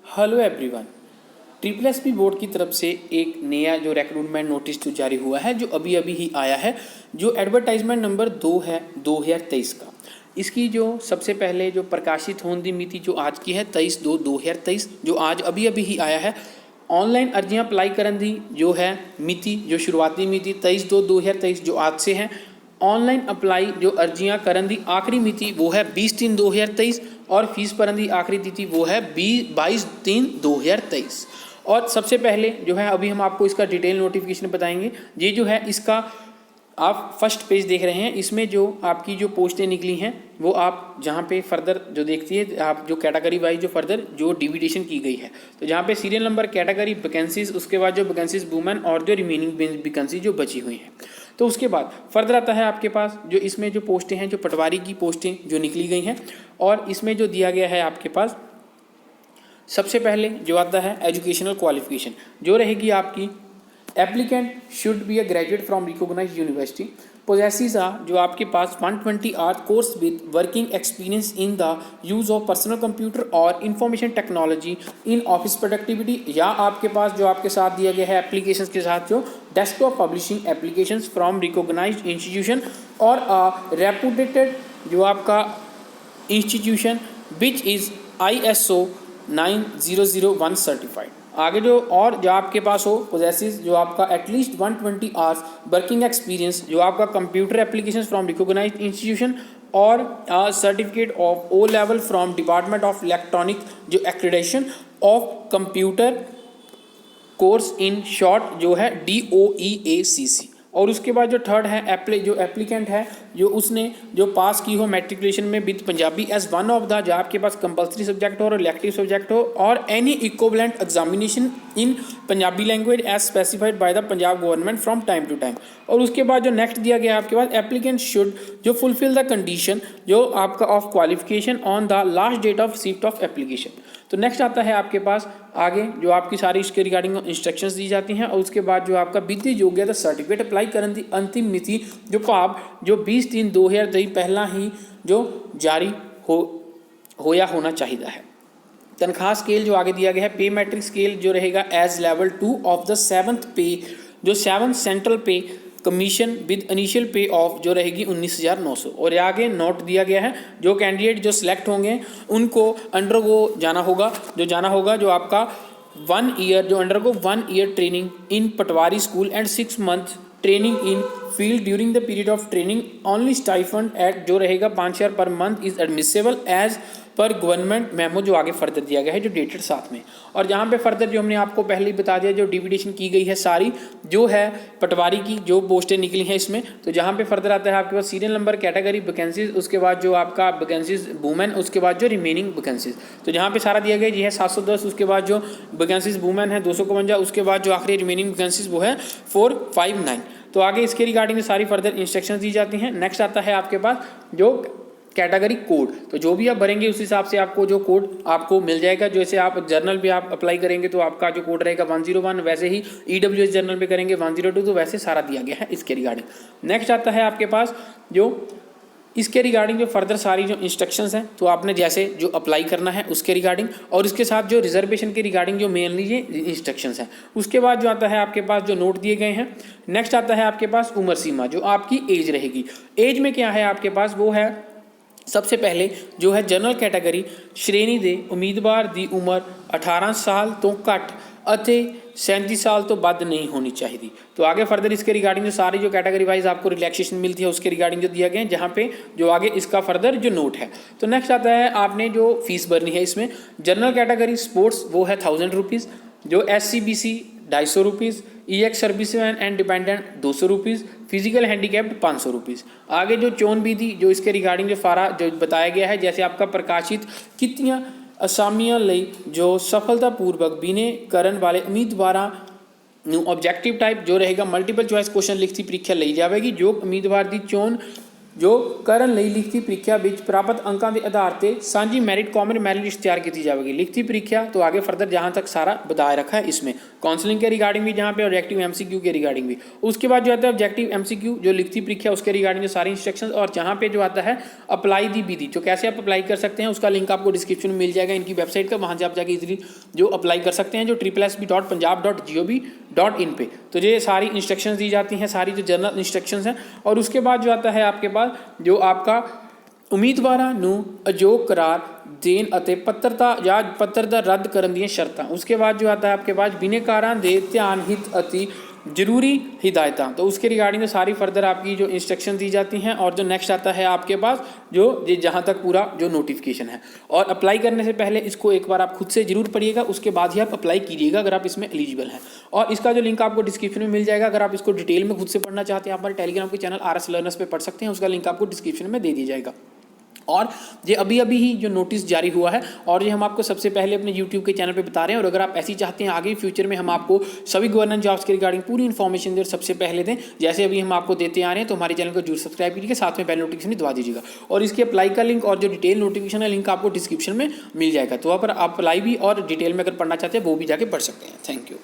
Hello everyone. Triple SP board की तरफ से एक नया जो रिक्रूटमेंट नोटिस जो जारी हुआ है, जो अभी अभी ही आया है, जो एडवर्टाइजमेंट नंबर 2 है 2023 का। इसकी जो सबसे पहले जो प्रकाशित होने मिति जो आज की है 23/2/2023, जो आज अभी अभी ही आया है। ऑनलाइन अर्जियां अप्लाई करने दी जो है मिति, जो शुरुआती मिति 23/2/2023 जो आज से है। ऑनलाइन अप्लाई जो अर्जियां करने दी आखिरी मिति वो है 20/3/2023 और फीस भरने की आखिरी तिथि वो है 22/3/2023। और सबसे पहले जो है अभी हम आपको इसका डिटेल नोटिफिकेशन बताएंगे। ये जो है इसका आप फर्स्ट पेज देख रहे हैं, इसमें जो आपकी जो पोस्टें निकली हैं वो आप जहाँ पे फर्दर जो देखती है आप जो कैटेगरी वाइज जो फर्दर जो डिविडेशन की गई है, तो जहाँ पे सीरियल नंबर कैटेगरी वैकेंसीज, उसके बाद जो वैकेंसीज वुमेन और जो रिमेनिंग वैकेंसी जो बची हुई हैं। तो उसके बाद फर्दर आता है आपके पास जो इसमें जो पोस्टें हैं, जो पटवारी की पोस्टें जो निकली गई हैं। और इसमें जो दिया गया है आपके पास सबसे पहले जो आता है एजुकेशनल क्वालिफिकेशन जो रहेगी आपकी। Applicant should be a graduate from recognised university, possesses जो आपके पास 120 hours course with working experience in the use of personal computer और information technology in office productivity, या आपके पास जो आपके साथ दिया गया है एप्लीकेशंस के साथ जो desktop publishing applications from recognised institution और रेपुटेटेड जो आपका institution which is ISO 9001 certified. आगे जो और जो आपके पास हो पोजेसिस जो आपका एटलीस्ट 120 आवर्स वर्किंग एक्सपीरियंस जो आपका computer application from recognised institution और certificate of O level from department of electronic जो accreditation of computer course in short जो है DOEACC। और उसके बाद जो थर्ड है एप्लीकेंट है जो उसने जो पास की हो मैट्रिकुलेशन में with Punjabi as one of the, जो आपके पास कंपलसरी सब्जेक्ट हो और इलेक्टिव सब्जेक्ट हो, और any equivalent examination in Punjabi language as specified by the Punjab government from time to time. और उसके बाद जो नेक्स्ट दिया गया है आपके पास एप्लीकेंट शुड जो फुलफिल द कंडीशन जो आपका of qualification on the last date of receipt of application. तो नेक्स्ट आता है आपके पास आगे जो आपकी सारी इसके रिगार्डिंग इंस्ट्रक्शंस दी जाती हैं। और उसके बाद जो आपका वित्तीय योग्यता सर्टिफिकेट अप्लाई करने की अंतिम मिति जो भाव जो 20/3/2023 पहला ही जो जारी होया होना चाहिए है। तनख्वाह स्केल जो आगे दिया गया है पे मैट्रिक स्केल जो रहेगा as level 2 of the 7th पे जो 7th सेंट्रल पे कमीशन विद इनिशियल पे ऑफ जो रहेगी 19,900। और आगे नोट दिया गया है जो कैंडिडेट जो सिलेक्ट होंगे उनको अंडरगो जाना होगा जो आपका 1 ईयर जो undergo 1 year training in patwari school and 6 month training in field during the period of training only stipend at जो रहेगा 5,000 per month is admissible as per government memo जो आगे फर्दर दिया गया है जो डेटेड साथ में। और जहाँ पे फर्दर जो हमने आपको पहले ही बता दिया जो डिविडेशन की गई है सारी जो है पटवारी की जो पोस्टें निकली हैं इसमें। तो जहाँ पे फर्दर आता है आपके पास सीरियल नंबर कैटेगरी वैकेंसीज, उसके बाद जो आपका वैकेंसीज वुमेन, उसके बाद जो रिमेनिंग वैकेंसीज। तो जहाँ पे सारा दिया गया ये है 710, उसके बाद जो वैकेंसीज वुमेन है 252, उसके बाद जो आखिरी रिमेनिंग वैकेंसीज वो है 459। तो आगे इसके रिगार्डिंग सारी फर्दर इंस्ट्रक्शंस दी जाती हैं। नेक्स्ट आता है आपके पास जो कैटेगरी कोड, तो जो भी आप भरेंगे उस हिसाब से आपको जो कोड आपको मिल जाएगा। जैसे आप जर्नल पे आप अप्लाई करेंगे तो आपका जो कोड रहेगा 101, वैसे ही EWS जर्नल पे करेंगे 102, तो वैसे सारा दिया गया है इसके रिगार्डिंग। नेक्स्ट आता है आपके पास जो इसके रिगार्डिंग जो फर्दर सारी जो इंस्ट्रक्शंस हैं तो आपने जैसे जो अप्लाई करना है उसके रिगार्डिंग, और इसके साथ जो रिजर्वेशन के रिगार्डिंग जो मेनली ये इंस्ट्रक्शंस हैं। उसके बाद जो आता है आपके पास जो नोट दिए गए हैं। नेक्स्ट आता है आपके पास उम्र सीमा जो आपकी एज रहेगी। एज में क्या है आपके पास वो है सबसे पहले जो है जनरल कैटेगरी श्रेणी दे उम्मीदवार दी उम्र 18 साल तो घट ਅਤੇ 37 साल तो ਵੱਧ नहीं होनी चाहिए। तो आगे फर्दर इसके रिगार्डिंग जो सारी जो कैटेगरी वाइज आपको रिलैक्सेशन मिलती है उसके रिगार्डिंग जो दिया गया है जहाँ पे जो आगे इसका फर्दर जो नोट है। तो नेक्स्ट आता है आपने जो फीस भरनी है इसमें। जनरल कैटेगरी स्पोर्ट्स वो है 1000 रुपीज़, जो SC/BC 250 rupees, EX serviceman and dependent 200 rupees, physical handicapped 500 rupees. आगे जो चोन विधि जो इसके रिगार्डिंग जो सारा जो बताया गया है जैसे आपका प्रकाशित कितियां ਅਸਾਮੀਆਂ ਲਈ जो सफलतापूर्वक बिने ਕਰਨ वाले उम्मीदवारों ਨੂੰ ऑब्जेक्टिव टाइप जो रहेगा मल्टीपल चॉइस क्वेश्चन लिखती परीक्षा ली जाएगी। जो उम्मीदवार की चोन ਜੋ ਕਰਨ ਲਈ ਲਿਖਤੀ ਪ੍ਰੀਖਿਆ ਵਿੱਚ ਪ੍ਰਾਪਤ ਅੰਕਾਂ ਦੇ ਆਧਾਰ ਤੇ ਸਾਂਝੀ मेरिट कॉमन मेरिट लिस्ट तैयार की जाएगी। लिखती परीक्षा तो आगे फर्दर जहाँ तक सारा बताए रखा है इसमें काउंसलिंग के रिगार्डिंग भी जहाँ पे ऑब्जेक्टिव एमसीक्यू के रिगार्डिंग भी। उसके बाद जो आता है ऑब्जेक्टिव एमसीक्यू जो लिखती परीक्षा उसके रिगार्डिंग जो सारी इंस्ट्रक्शंस और जहाँ पे जो आता है अप्लाई दी विधि जो कैसे आप अप्लाई कर सकते हैं उसका लिंक आपको डिस्क्रिप्शन में मिल जाएगा इनकी वेबसाइट का, वहाँ से आप जाके इजीली जो अप्लाई कर सकते हैं जो SSSB.punjab.gov.in पे। तो ये सारी इंस्ट्रक्शंस दी जाती हैं, सारी जो जनरल इंस्ट्रक्शंस हैं। और उसके बाद जो आता है आपके पास जो आपका ਉਮੀਦਵਾਰਾਂ ਨੂੰ ਅਯੋਗ करार देन ਅਤੇ ਪੱਤਰਤਾ ਜਾਂ ਪੱਤਰਤਾ ਰੱਦ ਕਰਨ ਦੀਆਂ ਸ਼ਰਤਾਂ। उसके बाद जो आता है आपके पास ਬਿਨੇਕਾਰਾਂ ਦੇ ਧਿਆਨ ਹਿਤ ਅਤੇ जरूरी हिदायतां। तो उसके रिगार्डिंग सारी फर्दर आपकी जो इंस्ट्रक्शन दी जाती हैं। और जो नेक्स्ट आता है आपके पास जो जहाँ तक पूरा जो नोटिफिकेशन है। और अप्लाई करने से पहले इसको एक बार आप खुद से जरूर पढ़िएगा, उसके बाद ही आप अप्लाई कीजिएगा अगर आप इसमें एलिजिबल हैं। और इसका जो लिंक आपको डिस्क्रिप्शन में मिल जाएगा, अगर आप इसको डिटेल में खुद से पढ़ना चाहते हैं आप हमारे टेलीग्राम के चैनल RS लर्नर्स पे पढ़ सकते हैं, उसका लिंक आपको डिस्क्रिप्शन में दे दिया जाएगा। और ये अभी अभी ही जो नोटिस जारी हुआ है और ये हम आपको सबसे पहले अपने YouTube के चैनल पे बता रहे हैं। और अगर आप ऐसी चाहते हैं आगे फ्यूचर में हम आपको सभी गवर्नमेंट जॉब्स के रिगार्डिंग पूरी इन्फॉर्मेशन दें और सबसे पहले दें जैसे अभी हम आपको देते आ रहे हैं, तो हमारे चैनल को जरूर सब्सक्राइब कीजिएगा, साथ में बेल नोटिफिकेशन दबा दीजिएगा। और इसके अप्लाई का लिंक और जो डिटेल नोटिफिकेशन है लिंक आपको डिस्क्रिप्शन में मिल जाएगा, तो वहाँ पर आप अप्लाई भी और डिटेल में अगर पढ़ना चाहते हैं वो भी जाके पढ़ सकते हैं। Thank you.